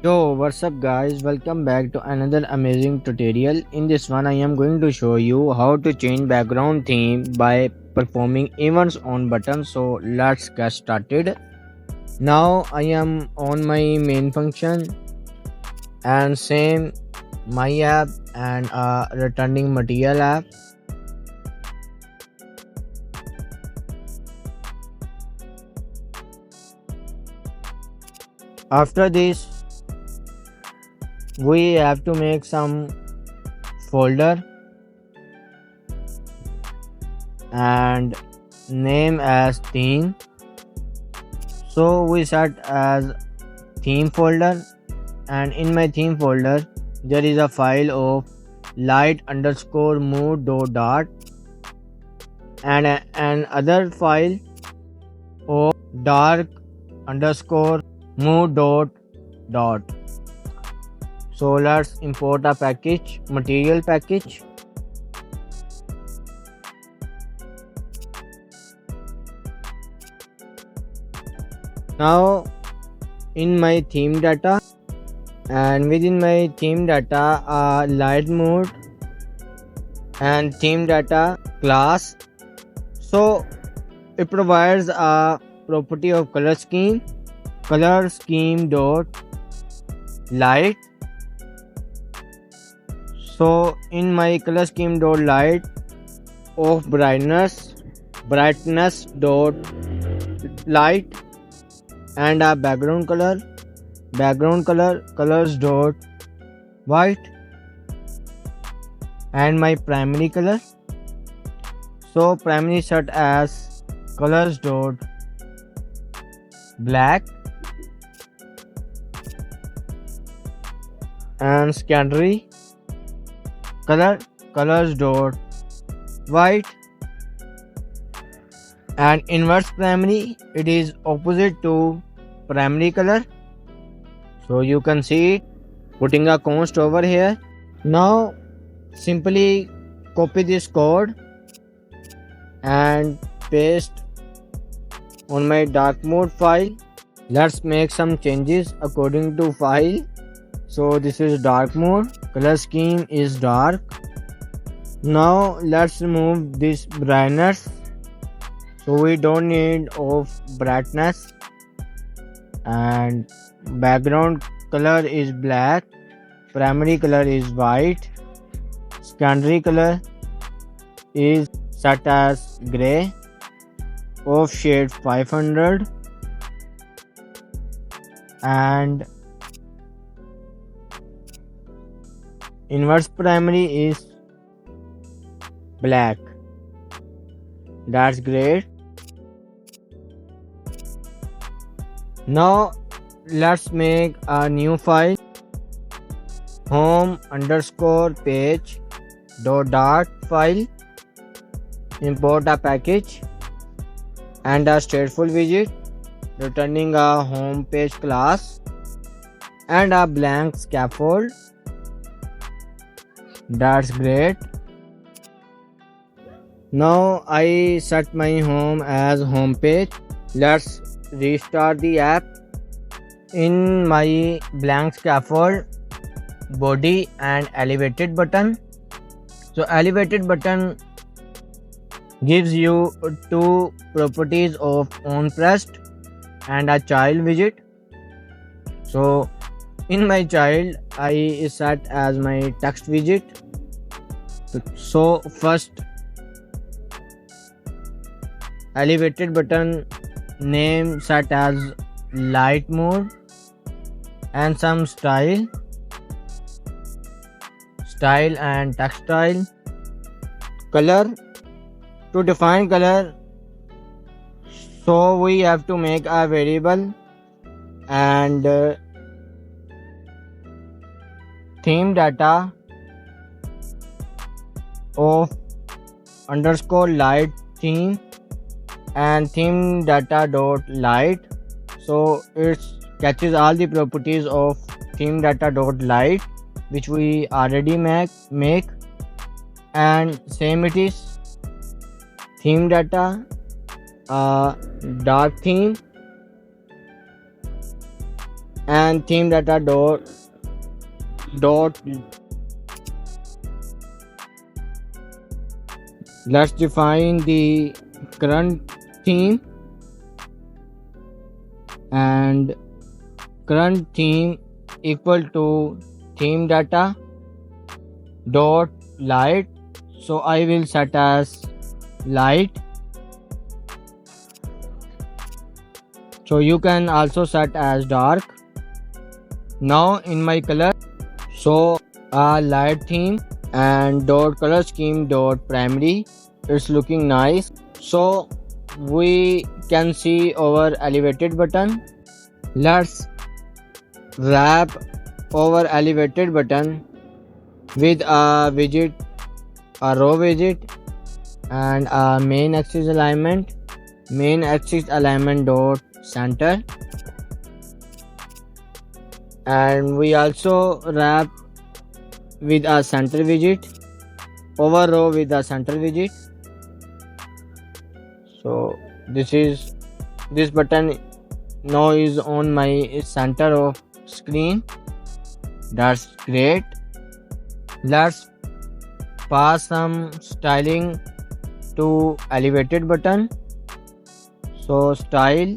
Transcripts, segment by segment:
Yo, what's up guys? Welcome back to another amazing tutorial. In this one I am going to show you how to change background theme by performing events on button. So let's get started. Now I am on my main function and same my app and returning material app. After this we have to make some folder and name as theme. So we set as theme folder, and in my theme folder there is a file of light underscore mood dot and an other file of dark underscore mood dot. So let's import a package, material package. Now in my theme data, and within my theme data light mode and theme data class. So it provides a property of color scheme dot light. So in my color scheme dot light of brightness dot light, and a background color colors dot white, and my primary color. So primary set as colors dot black, and secondary colors dot white, and inverse primary, it is opposite to primary color. So you can see it, putting a const over here. Now simply copy this code and paste on my dark mode file. Let's make some changes according to file. So this is dark mode, color scheme is dark. Now let's remove this brightness, so we don't need of brightness, and background color is black, primary color is white, secondary color is set as gray of shade 500, and inverse primary is black. That's great. Now let's make a new file, home underscore page dot file. Import a package and a stateful widget returning a home page class and a blank scaffold. That's great. Now I set my home as home page. Let's restart the app. In my blank scaffold, body and elevated button. So elevated button gives you two properties of on pressed and a child widget. So in my child I set as my text widget. So first elevated button name set as light mode and some style and text style. Color, to define color, so we have to make a variable, and theme data of underscore light theme and theme data dot light. So it catches all the properties of theme data dot light which we already make, and same it is theme data dark theme and theme data dot. Let's define the current theme, and current theme equal to theme data dot light. So I will set as light. So you can also set as dark. Now in my color, so a light theme and dot color scheme dot primary. It's looking nice. So we can see our elevated button. Let's wrap our elevated button with a widget, a row widget, and a main axis alignment dot center, and we also wrap with a center widget, over row with a center widget. So this button now is on my center of screen. That's great. Let's pass some styling to elevated button. So style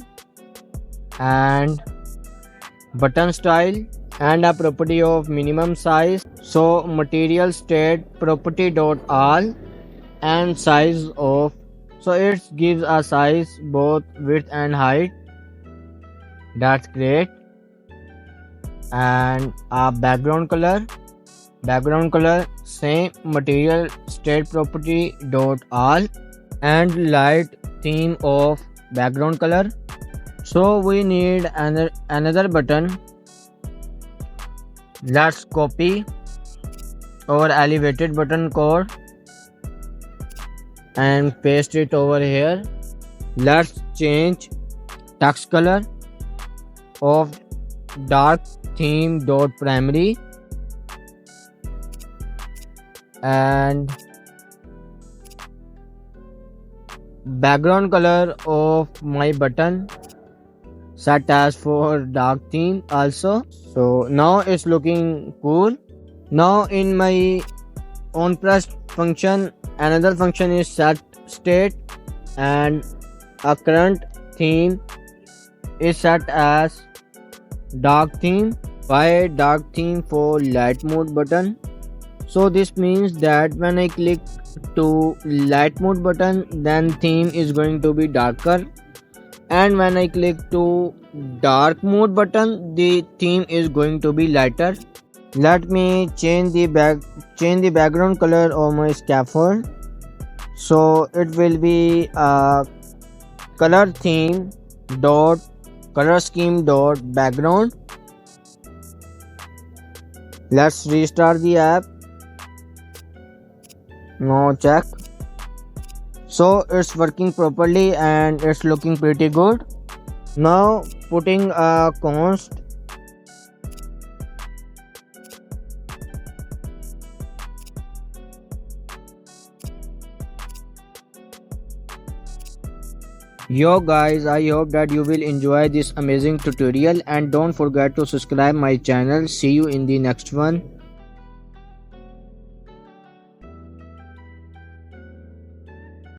and button style and a property of minimum size. So material state property dot all and size of. So it gives a size both width and height. That's great. And a background color same material state property dot all and light theme of background color. So we need another button. Let's copy our elevated button code and paste it over here. Let's change text color of dark theme dot primary and background color of my button set as for dark theme also. So now it's looking cool. Now in my onPress function, another function is set state and a current theme is set as dark theme. Why dark theme? For light mode button. So this means that when I click to light mode button, then theme is going to be darker, and when I click to dark mode button, the theme is going to be lighter. Let me change the background color of my scaffold. So it will be a color theme dot color scheme dot background. Let's restart the app. Now check. So it's working properly and it's looking pretty good. Now putting a const Yo guys, I hope that you will enjoy this amazing tutorial and don't forget to subscribe my channel. See you in the next one.